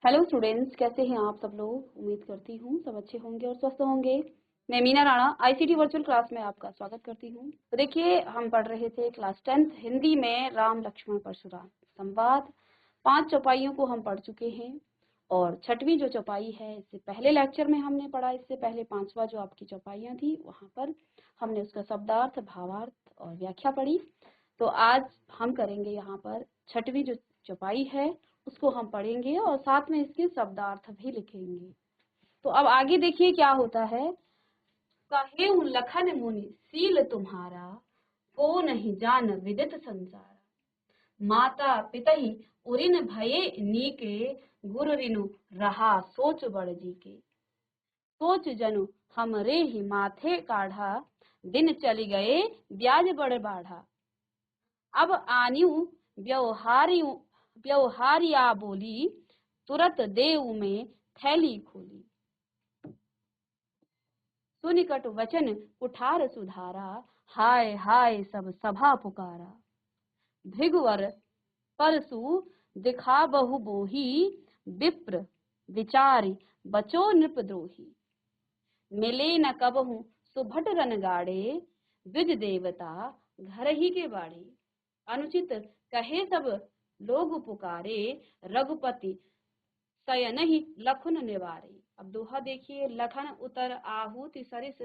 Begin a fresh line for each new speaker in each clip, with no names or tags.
Hello students, कैसे हैं आप सब लोग। उम्मीद करती हूँ सब अच्छे होंगे और स्वस्थ होंगे। मैं Meena Rana ICT virtual class में आपका स्वागत करती हूँ। तो देखिए, हम पढ़ रहे थे क्लास 10th हिंदी में राम लक्ष्मण परशुराम संवाद। 5 चौपाइयों को हम पढ़ चुके हैं और 6वीं जो चौपाई है, इससे पहले लेक्चर में हमने पढ़ा। इससे पहले 5वां जो आपकी चौपाइयाँ थी, वहाँ पर हमने उसका शब्दार्थ, भावार्थ और व्याख्या पढ़ी। तो आज हम करेंगे यहाँ पर 6वीं जो चौपाई है उसको हम पढ़ेंगे और साथ में इसके शब्दार्थ भी लिखेंगे। तो अब आगे देखिए क्या होता है। कहेउ लखन मुनि सील तुम्हारा, को नहीं जान विदित संसार। माता पितहि उरिन भये नीके, गुरु रिनु रहा सोच बड़ जी के। सोच जनु हमरे ही माथे काढ़ा, दिन चली गए ब्याज बड़ बाढ़ा। अब आन्यू व्यवहारियू व्यवहारिया बोली, तुरत देव में थैली खोली। सुनिकट वचन कुठार सुधारा, हाय हाय सब सभा पुकारा। भृगुवर परसु दिखा बहु बोही, विप्र विचारी बचो नृपद्रोही। मिले न कबहु सुभट रन गाड़े, द्विज देवता घर ही के बाड़े। अनुचित कहे सब लोग पुकारे, रघुपति सयन ही लखन निवारे। अब दोहा देखिए। लखन उतर आहुति सरिस,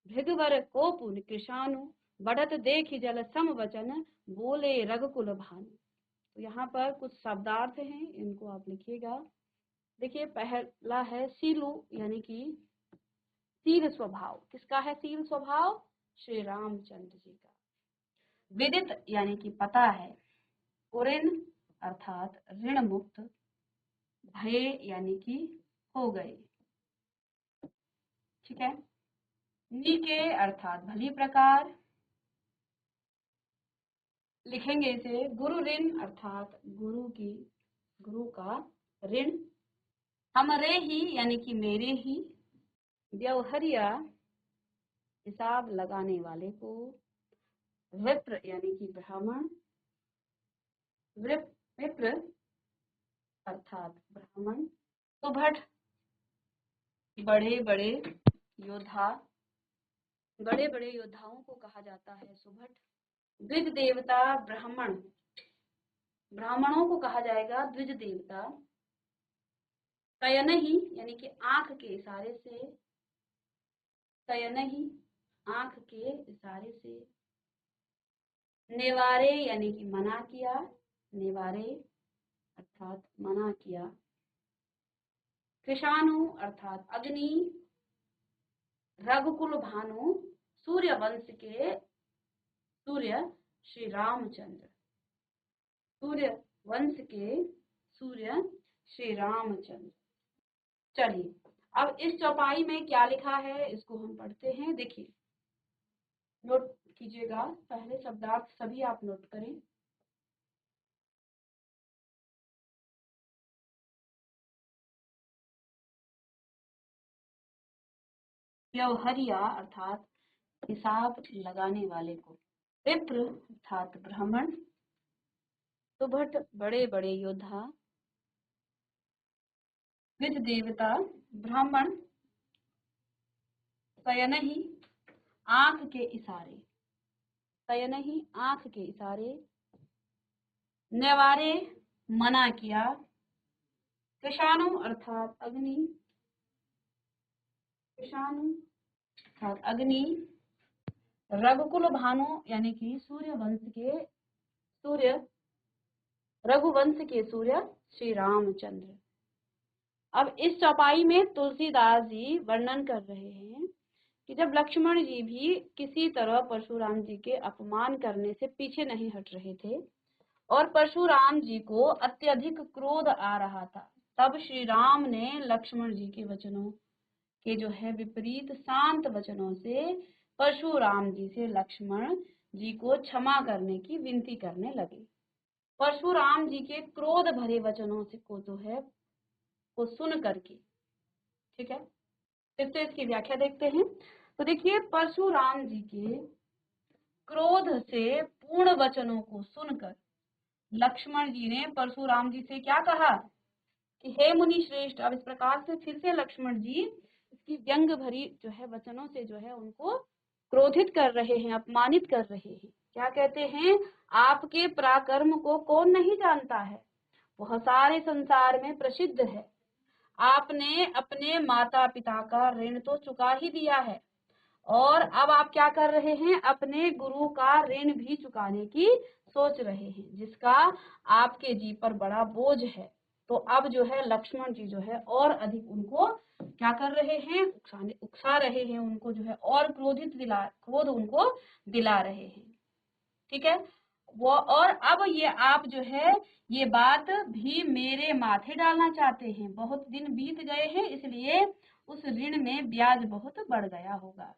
भृगुवर कोपु कृशानु। बढ़त देखि जल सम वचन, बोले रघुकुल भानु। तो यहाँ पर कुछ शब्दार्थ हैं, इनको आप लिखिएगा। देखिए, पहला है सीलु, यानी कि शील स्वभाव। किसका है शील स्वभाव? श्री रामचंद्र जी का। विदित यानी कि पता है। उरिन अर्थात ऋण मुक्त। भय यानी कि हो गए। ठीक है। नीके अर्थात भली प्रकार। लिखेंगे इसे गुरु ऋण अर्थात गुरु का ऋण। हमरे ही यानी कि मेरे ही। व्यवहारिया हिसाब लगाने वाले को। विप्र यानी कि ब्राह्मण। विप्र अर्थात ब्राह्मण। सुभट बड़े बड़े योद्धा। बड़े बड़े योद्धाओं को कहा जाता है सुभट। द्विज देवता ब्राह्मण, ब्राह्मणों को कहा जाएगा द्विज देवता। तयनहि यानी कि आंख के इशारे से। तयनहि आंख के इशारे से। नेवारे यानी कि मना किया। नेवारे अर्थात मना किया। कृषाणु अर्थात अग्नि। रघुकुल भानु सूर्य वंश के सूर्य श्री रामचंद्र। सूर्य वंश के सूर्य श्री रामचंद्र। चलिए, अब इस चौपाई में क्या लिखा है इसको हम पढ़ते हैं। देखिए, नोट कीजिएगा। पहले शब्दार्थ सभी आप नोट करें। व्यवहारिया अर्थात हिसाब लगाने वाले को। विप्र अर्थात ब्राह्मण। सुभट बड़े बड़े योद्धा। द्विज देवता ब्राह्मण। सयनहि आंख के इशारे। सयनहि आंख के इशारे। नेवारे मना किया। कृषाणु अर्थात अग्नि। कृषाणु अर्थात अग्नि। रघुकुल भानु यानी कि रघुवंश के सूर्य श्री रामचंद्र। अब इस चौपाई में तुलसीदास जी वर्णन कर रहे हैं कि जब लक्ष्मण जी भी किसी तरह परशुराम जी के अपमान करने से पीछे नहीं हट रहे थे और परशुराम जी को अत्यधिक क्रोध आ रहा था, तब श्री राम ने लक्ष्मण जी के वचनों के जो है विपरीत शांत वचनों से परशुराम जी से लक्ष्मण जी को क्षमा करने की विनती करने लगे। परशुराम जी के क्रोध भरे वचनों से को जो है वो सुन करके, ठीक है, फिर से इसकी व्याख्या देखते हैं। तो देखिए, परशुराम जी के क्रोध से पूर्ण वचनों को सुनकर लक्ष्मण जी ने परशुराम जी से क्या कहा कि हे मुनि श्रेष्ठ। अब इस प्रकार से फिर से लक्ष्मण जी इसकी व्यंग भरी जो है वचनों से जो है उनको क्रोधित कर रहे हैं, अपमानित कर रहे हैं। क्या कहते हैं, आपके पराक्रम को कौन नहीं जानता है, वह सारे संसार में प्रसिद्ध है। आपने अपने माता पिता का ऋण तो चुका ही दिया है, और अब आप क्या कर रहे हैं, अपने गुरु का ऋण भी चुकाने की सोच रहे हैं, जिसका आपके जी पर बड़ा बोझ है। तो अब जो है लक्ष्मण जी जो है और अधिक उनको क्या कर रहे हैं, उकसा रहे हैं, उनको जो है और क्रोध उनको दिला रहे हैं। ठीक है, वो और अब ये आप जो है ये बात भी मेरे माथे डालना चाहते हैं। बहुत दिन बीत गए हैं, इसलिए उस ऋण में ब्याज बहुत बढ़ गया होगा।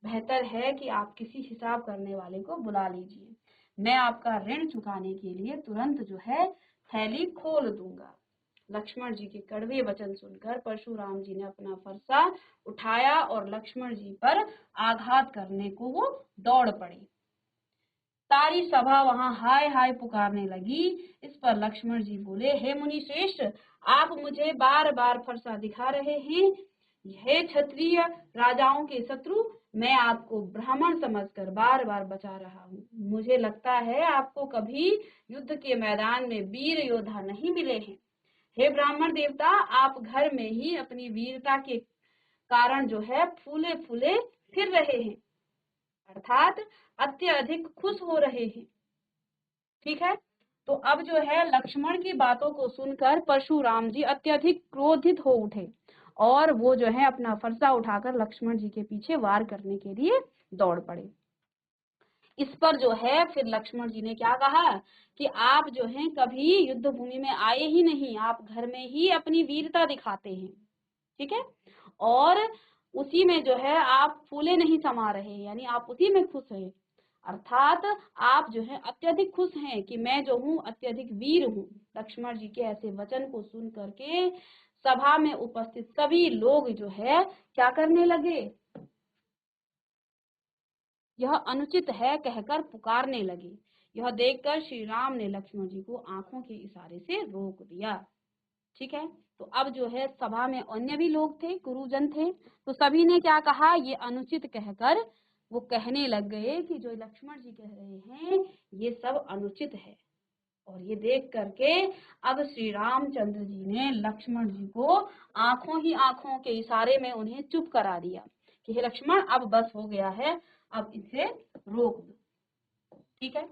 बेहतर है कि आप किसी हिसाब करने वाले को बुला लीजिए, मैं आपका ऋण चुकाने के लिए तुरंत जो है थैली खोल दूंगा। लक्ष्मण जी के कड़वे वचन सुनकर परशुराम जी ने अपना फरसा उठाया और लक्ष्मण जी पर आघात करने को वो दौड़ पड़े। सारी सभा वहां हाय हाय पुकारने लगी। इस पर लक्ष्मण जी बोले, हे मुनि श्रेष्ठ, आप मुझे बार बार फरसा दिखा रहे हैं। हे क्षत्रिय राजाओं के शत्रु, मैं आपको ब्राह्मण समझकर बार बार बचा रहा हूँ। मुझे लगता है आपको कभी युद्ध के मैदान में वीर योद्धा नहीं मिले हैं। हे ब्राह्मण देवता, आप घर में ही अपनी वीरता के कारण जो है फूले फूले फिर रहे हैं, अर्थात अत्यधिक खुश हो रहे हैं। ठीक है, तो अब जो है लक्ष्मण की बातों को सुनकर परशुराम जी अत्यधिक क्रोधित हो उठे और वो जो है अपना फरसा उठाकर लक्ष्मण जी के पीछे वार करने के लिए दौड़ पड़े। इस पर जो है फिर लक्ष्मण जी ने क्या कहा कि आप जो हैं कभी युद्ध भूमि में आए ही नहीं, आप घर में ही अपनी वीरता दिखाते हैं। ठीक है, और उसी में जो है आप फूले नहीं समा रहे, यानी आप उसी में खुश हैं, अर्थात आप जो है अत्यधिक खुश हैं कि मैं जो हूँ अत्यधिक वीर हूँ। लक्ष्मण जी के ऐसे वचन को सुन करके सभा में उपस्थित सभी लोग जो है क्या करने लगे, यह अनुचित है कहकर पुकारने लगे। यह देखकर श्री राम ने लक्ष्मण जी को आंखों के इशारे से रोक दिया। ठीक है, तो अब जो है सभा में अन्य भी लोग थे, गुरुजन थे, तो सभी ने क्या कहा, ये अनुचित कहकर वो कहने लग गए कि जो लक्ष्मण जी कह रहे हैं ये सब अनुचित है। और ये देख करके अब श्री रामचंद्र जी ने लक्ष्मण जी को आंखों के इशारे में उन्हें चुप करा दिया कि हे लक्ष्मण, अब बस हो गया है, अब इसे रोक दो। ठीक है,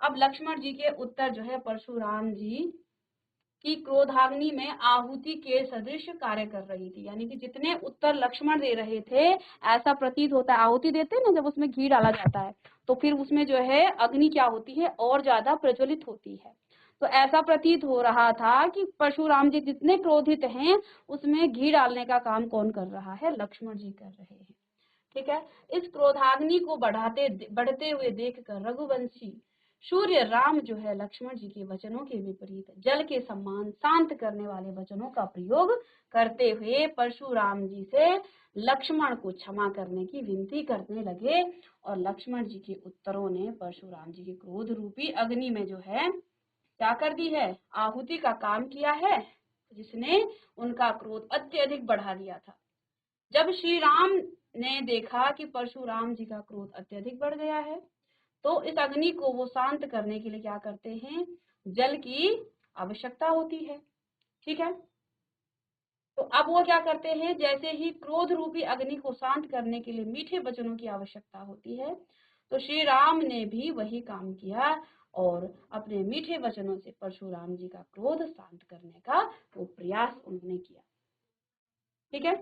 अब लक्ष्मण जी के उत्तर जो है परशुराम जी की क्रोधाग्नि में आहुति के सदृश कार्य कर रही थी, यानी कि जितने उत्तर लक्ष्मण दे रहे थे ऐसा प्रतीत होता है, आहुति देते हैं ना जब उसमें घी डाला जाता है तो फिर उसमें जो है अग्नि क्या होती है, और ज्यादा प्रज्वलित होती है। तो ऐसा प्रतीत हो रहा था कि परशुराम जी जितने क्रोधित हैं उसमें घी डालने का काम कौन कर रहा है, लक्ष्मण जी कर रहे हैं। ठीक है, इस क्रोधाग्नि को बढ़ते हुए देखकर रघुवंशी सूर्य राम जो है लक्ष्मण जी के वचनों के विपरीत जल के समान शांत करने वाले वचनों का प्रयोग करते हुए परशुराम जी से लक्ष्मण को क्षमा करने की विनती करने लगे। और लक्ष्मण जी के उत्तरों ने परशुराम जी के क्रोध रूपी अग्नि में जो है क्या कर दी है, आहुति का काम किया है, जिसने उनका क्रोध अत्यधिक बढ़ा दिया था। जब श्री राम ने देखा कि परशुराम जी का क्रोध अत्यधिक बढ़ गया है तो इस अग्नि को वो शांत करने के लिए क्या करते हैं, जल की आवश्यकता होती है। ठीक है, तो अब वो क्या करते हैं, जैसे ही क्रोध रूपी अग्नि को शांत करने के लिए मीठे वचनों की आवश्यकता होती है तो श्री राम ने भी वही काम किया और अपने मीठे वचनों से परशुराम जी का क्रोध शांत करने का वो प्रयास उन्होंने किया। ठीक है,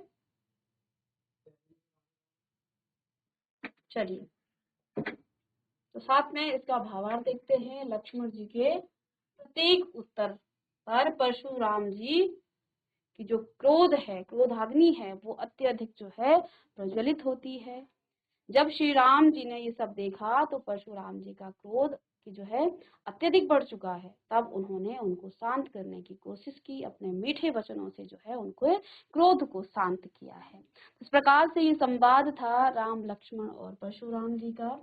चलिए तो साथ में इसका भावार्थ देखते हैं। लक्ष्मण जी के प्रत्येक उत्तर पर परशुराम जी की जो क्रोध है, क्रोधाग्नि है, वो अत्यधिक जो है प्रज्वलित होती है। जब श्री राम जी ने ये सब देखा तो परशुराम जी का क्रोध की जो है अत्यधिक बढ़ चुका है। तब उन्होंने उनको शांत करने की कोशिश की, अपने मीठे वचनों से जो है उनको क्रोध को शांत किया है। इस प्रकार से ये संवाद था राम लक्ष्मण और परशुराम जी का।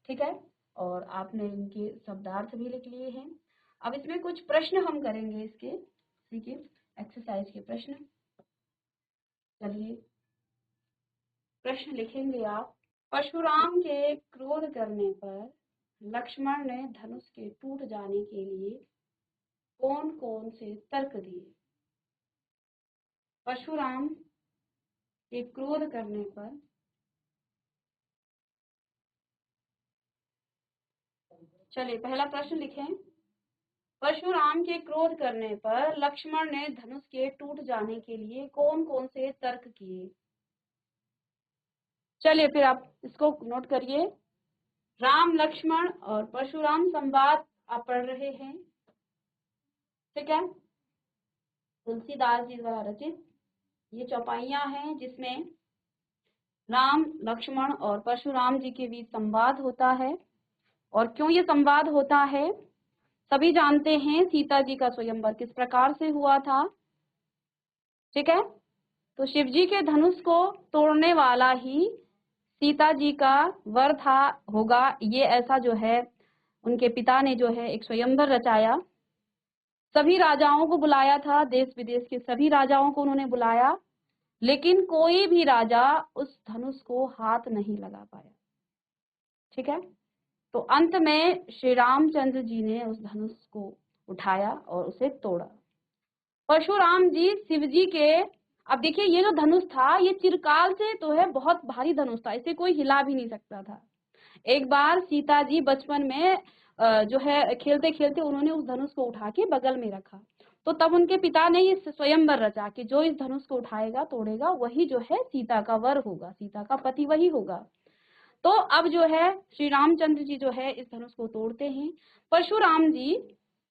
ठीक है, और आपने इनके शब्दार्थ भी लिख लिए हैं। अब इसमें कुछ प्रश्न हम करेंगे इसके। ठीक है, एक्सरसाइज के प्रश्न। चलिए प्रश्न लिखेंगे आप। परशुराम के क्रोध करने पर लक्ष्मण ने धनुष के टूट जाने के लिए कौन कौन से तर्क दिए? परशुराम के क्रोध करने पर चलिए पहला प्रश्न लिखें। परशुराम के क्रोध करने पर लक्ष्मण ने धनुष के टूट जाने के लिए कौन कौन से तर्क किए? चलिए फिर आप इसको नोट करिए। राम लक्ष्मण और परशुराम संवाद आप पढ़ रहे हैं, ठीक है। तुलसीदास जी द्वारा रचित ये चौपाइयां हैं जिसमें राम लक्ष्मण और परशुराम जी के बीच संवाद होता है। और क्यों ये संवाद होता है? सभी जानते हैं सीता जी का स्वयंवर किस प्रकार से हुआ था, ठीक है। तो शिव जी के धनुष को तोड़ने वाला ही सीता जी का वर था होगा, ये ऐसा जो है उनके पिता ने जो है एक स्वयंवर रचाया। सभी राजाओं को बुलाया था, देश विदेश के सभी राजाओं को उन्होंने बुलाया, लेकिन कोई भी राजा उस धनुष को हाथ नहीं लगा पाया, ठीक है। तो अंत में श्री रामचंद्र जी ने उस धनुष को उठाया और उसे तोड़ा। परशुराम जी शिव जी के, अब देखिए ये जो धनुष था ये चिरकाल से तो है बहुत भारी धनुष था, इसे कोई हिला भी नहीं सकता था। एक बार सीता जी बचपन में जो है खेलते खेलते उन्होंने उस धनुष को उठा के बगल में रखा, तो तब उनके पिता ने इस स्वयंवर रचा कि जो इस धनुष को उठाएगा तोड़ेगा वही जो है सीता का वर होगा, सीता का पति वही होगा। तो अब जो है श्री रामचंद्र जी जो है इस धनुष को तोड़ते हैं। परशुराम जी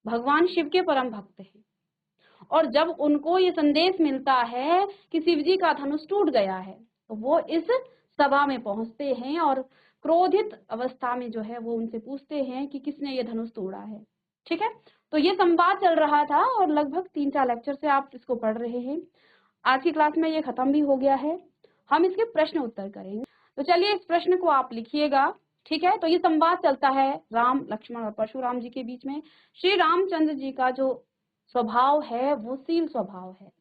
भगवान शिव के परम भक्त हैं, और जब उनको ये संदेश मिलता है कि शिव जी का धनुष टूट गया है तो वो इस सभा में पहुंचते हैं और क्रोधित अवस्था में जो है वो उनसे पूछते हैं कि किसने ये धनुष तोड़ा है, ठीक है। तो ये संवाद चल रहा था और लगभग 3-4 लेक्चर से आप इसको पढ़ रहे हैं। आज की क्लास में ये खत्म भी हो गया है, हम इसके प्रश्न उत्तर करेंगे। तो चलिए इस प्रश्न को आप लिखिएगा, ठीक है। तो ये संवाद चलता है राम लक्ष्मण और परशुराम जी के बीच में। श्री रामचंद्र जी का जो स्वभाव है वो शील स्वभाव है,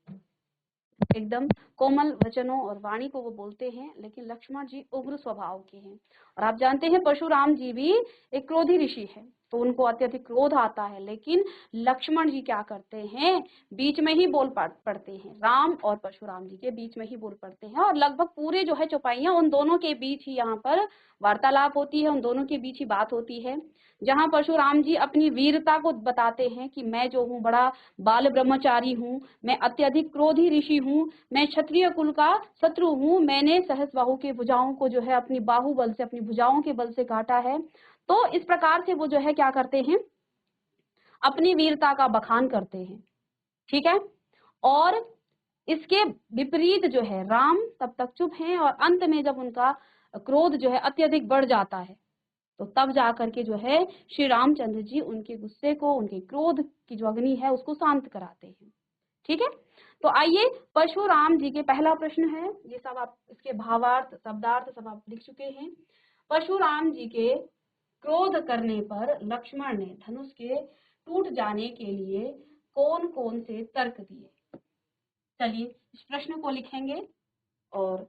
एकदम कोमल वचनों और वाणी को वो बोलते हैं, लेकिन लक्ष्मण जी उग्र स्वभाव के हैं। और आप जानते हैं परशुराम जी भी एक क्रोधी ऋषि है, तो उनको अत्यधिक क्रोध आता है, लेकिन लक्ष्मण जी क्या करते हैं, बीच में ही बोल पड़ते हैं, राम और परशुराम जी के बीच में ही बोल पड़ते हैं। और लगभग पूरे जो है चौपाइयां उन दोनों के बीच ही यहाँ पर वार्तालाप होती है, उन दोनों के बीच ही बात होती है, जहाँ परशुराम जी अपनी वीरता को बताते हैं कि मैं जो हूँ बड़ा बाल ब्रह्मचारी हूँ, मैं अत्यधिक क्रोधी ऋषि हूँ, मैं क्षत्रिय कुल का शत्रु हूँ, मैंने सहस्रबाहु के भुजाओं को जो है अपनी बाहुबल से, अपनी भुजाओं के बल से काटा है। तो इस प्रकार से वो जो है क्या करते हैं, अपनी वीरता का बखान करते हैं, ठीक है। और इसके विपरीत जो है राम तब तक चुप हैं, और अंत में जब उनका क्रोध जो है अत्यधिक बढ़ जाता है तो तब जाकर के जो है श्री रामचंद्र जी उनके गुस्से को, उनके क्रोध की जो अग्नि है उसको शांत कराते हैं, ठीक है। तो आइए परशुराम जी के पहला प्रश्न है, ये सब आप इसके भावार्थ शब्दार्थ सब आप लिख चुके हैं। परशुराम जी के क्रोध करने पर लक्ष्मण ने धनुष के टूट जाने के लिए कौन कौन से तर्क दिए? चलिए इस प्रश्न को लिखेंगे। और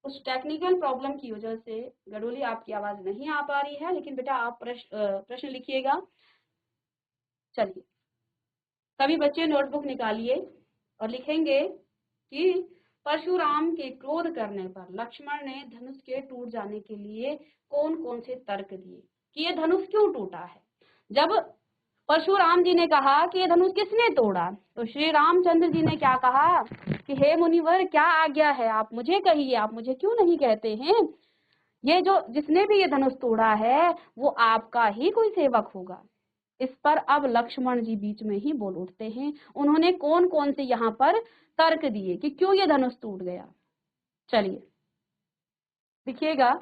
कुछ टेक्निकल प्रॉब्लम की वजह से गडोली आपकी आवाज नहीं आ पा रही है, लेकिन बेटा आप प्रश्न लिखिएगा। चलिए सभी बच्चे नोटबुक निकालिए और लिखेंगे कि परशुराम के क्रोध करने पर लक्ष्मण ने धनुष के टूट जाने के लिए कौन कौन से तर्क दिए, कि ये धनुष क्यों टूटा है। जब परशुराम जी ने कहा कि ये धनुष किसने तोड़ा, तो श्री रामचंद्र जी ने क्या कहा कि हे मुनिवर क्या आज्ञा है, आप मुझे कहिए, आप मुझे क्यों नहीं कहते हैं। ये जो जिसने भी ये धनुष तोड़ा है वो आपका ही कोई सेवक होगा। इस पर अब लक्ष्मण जी बीच में ही बोल उठते हैं। उन्होंने कौन कौन से यहाँ पर तर्क दिए कि क्यों ये धनुष टूट गया। चलिए लिखिएगा।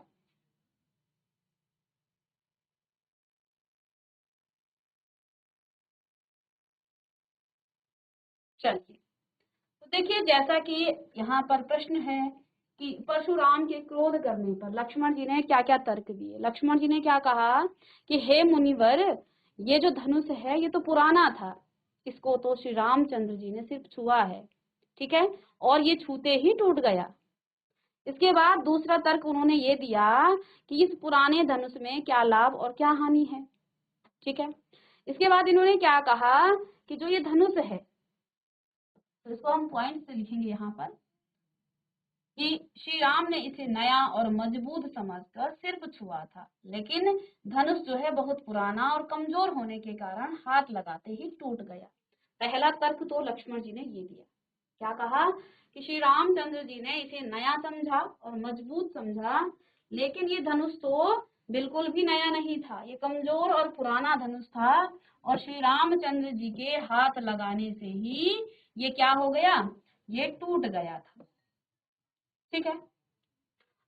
चलिए तो देखिए जैसा कि यहाँ पर प्रश्न है कि परशुराम के क्रोध करने पर लक्ष्मण जी ने क्या क्या तर्क दिए। लक्ष्मण जी ने क्या कहा कि हे मुनिवर, ये जो धनुष है ये तो पुराना था, इसको तो श्री रामचंद्र जी ने सिर्फ छुआ है, ठीक है, और ये छूते ही टूट गया। इसके बाद दूसरा तर्क उन्होंने ये दिया कि इस पुराने धनुष में क्या लाभ और क्या हानि है, ठीक है। इसके बाद इन्होंने क्या कहा कि जो ये धनुष है, तो इसको हम पॉइंट से लिखेंगे यहाँ पर कि श्री राम ने इसे नया और मजबूत समझकर सिर्फ छुआ था, लेकिन धनुष जो है बहुत पुराना और कमजोर होने के कारण हाथ लगाते ही टूट गया। पहला तर्क तो लक्ष्मण जी ने ये दिया, क्या कहा कि श्री रामचंद्र जी ने इसे नया समझा और मजबूत समझा, लेकिन ये धनुष तो बिल्कुल भी नया नहीं था, ये कमजोर और पुराना धनुष था और श्री रामचंद्र जी के हाथ लगाने से ही ये क्या हो गया, ये टूट गया था, ठीक है।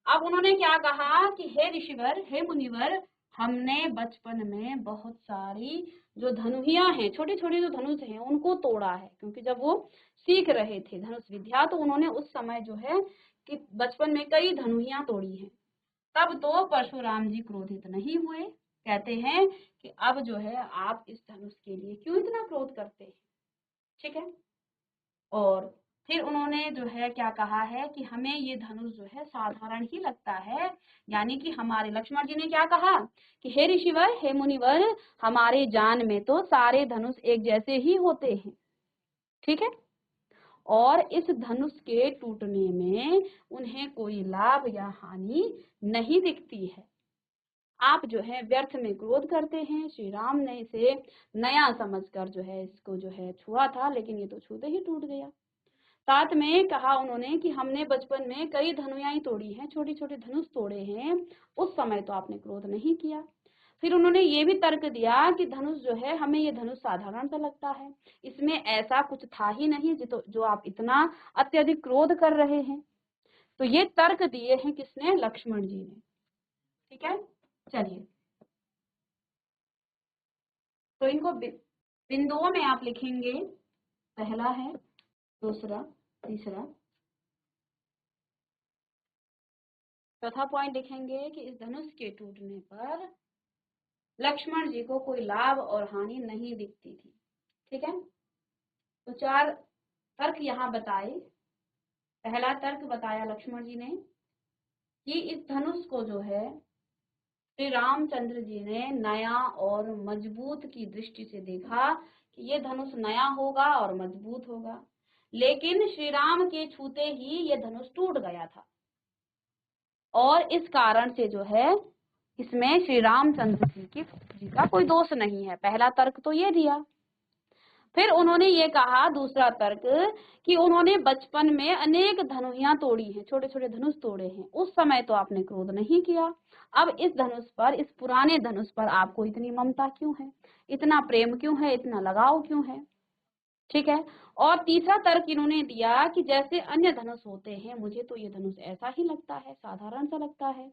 अब उन्होंने क्या कहा कि हे ऋषिवर, हे मुनिवर, हमने बचपन में बहुत सारी जो धनुहियां हैं, छोटे छोटे जो धनुष हैं, उनको तोड़ा है, क्योंकि जब वो सीख रहे थे धनुष विद्या तो उन्होंने उस समय जो है कि बचपन में कई धनुहियां तोड़ी हैं। तब तो परशुराम जी क्रोधित नहीं हुए, कहते हैं कि अब जो है आप इस धनुष के लिए क्यों इतना क्रोध करते हैं, ठीक है। और फिर उन्होंने जो है क्या कहा है कि हमें ये धनुष जो है साधारण ही लगता है, यानी कि हमारे लक्ष्मण जी ने क्या कहा कि हे ऋषिवर, हे मुनिवर, हमारे जान में तो सारे धनुष एक जैसे ही होते हैं, ठीक है, और इस धनुष के टूटने में उन्हें कोई लाभ या हानि नहीं दिखती है। आप जो है व्यर्थ में क्रोध करते हैं। श्री राम ने इसे नया समझकर जो है इसको जो है छुआ था, लेकिन ये तो छूते ही टूट गया। साथ में कहा उन्होंने कि हमने बचपन में कई धनुयाई तोड़ी हैं, छोटे छोटे धनुष तोड़े हैं, उस समय तो आपने क्रोध नहीं किया। फिर उन्होंने ये भी तर्क दिया कि धनुष जो है, हमें ये धनुष साधारण सा लगता है, इसमें ऐसा कुछ था ही नहीं जो आप इतना अत्यधिक क्रोध कर रहे हैं। तो ये तर्क दिए हैं किसने, लक्ष्मण जी ने, ठीक है। चलिए, तो इनको बिंदुओं में आप लिखेंगे, पहला है, दूसरा, तीसरा, चौथा पॉइंट लिखेंगे कि इस धनुष के टूटने पर लक्ष्मण जी को कोई लाभ और हानि नहीं दिखती थी, ठीक है। तो 4 तर्क यहाँ बताए। पहला तर्क बताया लक्ष्मण जी ने कि इस धनुष को जो है श्री रामचंद्र जी ने नया और मजबूत की दृष्टि से देखा कि ये धनुष नया होगा और मजबूत होगा, लेकिन श्री राम के छूते ही ये धनुष टूट गया था और इस कारण से जो है इसमें श्री रामचंद्र जी का कोई दोष नहीं है। पहला तर्क तो ये दिया। फिर उन्होंने ये कहा, दूसरा तर्क, कि उन्होंने बचपन में अनेक धनुहियां तोड़ी हैं, छोटे छोटे धनुष तोड़े हैं, उस समय तो आपने क्रोध नहीं किया, अब इस धनुष पर, इस पुराने धनुष पर आपको इतनी ममता क्यों है, इतना प्रेम क्यों है, इतना लगाव क्यों है, ठीक है। और तीसरा तर्क इन्होंने दिया कि जैसे अन्य धनुष होते हैं, मुझे तो ये धनुष ऐसा ही लगता है, साधारण सा लगता है।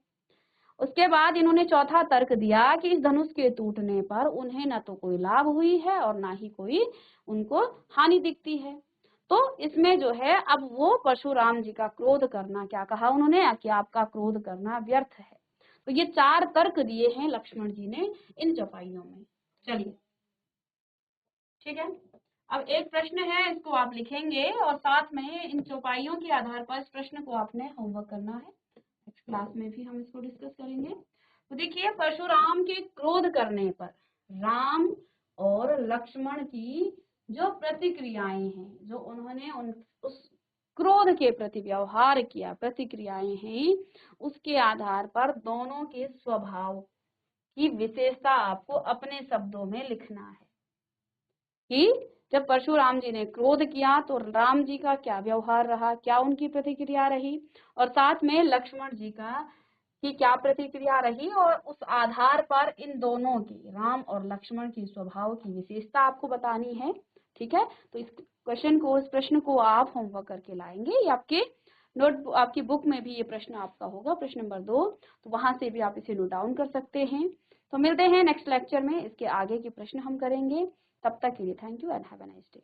उसके बाद इन्होंने चौथा तर्क दिया कि इस धनुष के टूटने पर उन्हें न तो कोई लाभ हुई है और ना ही कोई उनको हानि दिखती है। तो इसमें जो है अब वो परशुराम जी का क्रोध करना, क्या कहा उन्होंने कि आपका क्रोध करना व्यर्थ है। तो ये 4 तर्क दिए हैं लक्ष्मण जी ने इन चौपाइयों में। चलिए, ठीक है। अब एक प्रश्न है, इसको आप लिखेंगे और साथ में इन चौपाइयों के आधार पर इस प्रश्न को आपने होमवर्क करना है। नेक्स्ट क्लास में भी हम इसको डिस्कस करेंगे। तो देखिए, परशुराम के क्रोध करने पर राम और लक्ष्मण की जो प्रतिक्रियाएं हैं, जो उन्होंने उस क्रोध के प्रति व्यवहार किया, प्रतिक्रियाएं हैं, उसके आधार पर दोनों के स्वभाव की विशेषता आपको अपने शब्दों में लिखना है कि जब परशुराम जी ने क्रोध किया तो राम जी का क्या व्यवहार रहा, क्या उनकी प्रतिक्रिया रही, और साथ में लक्ष्मण जी का की क्या प्रतिक्रिया रही, और उस आधार पर इन दोनों की, राम और लक्ष्मण की स्वभाव की विशेषता आपको बतानी है, ठीक है। तो इस प्रश्न को आप होमवर्क करके लाएंगे। ये आपकी बुक में भी ये प्रश्न आपका होगा, प्रश्न नंबर 2, तो वहां से भी आप इसे नोट डाउन कर सकते हैं। तो मिलते हैं नेक्स्ट लेक्चर में, इसके आगे के प्रश्न हम करेंगे। तब तक के लिए thank you and have a nice day.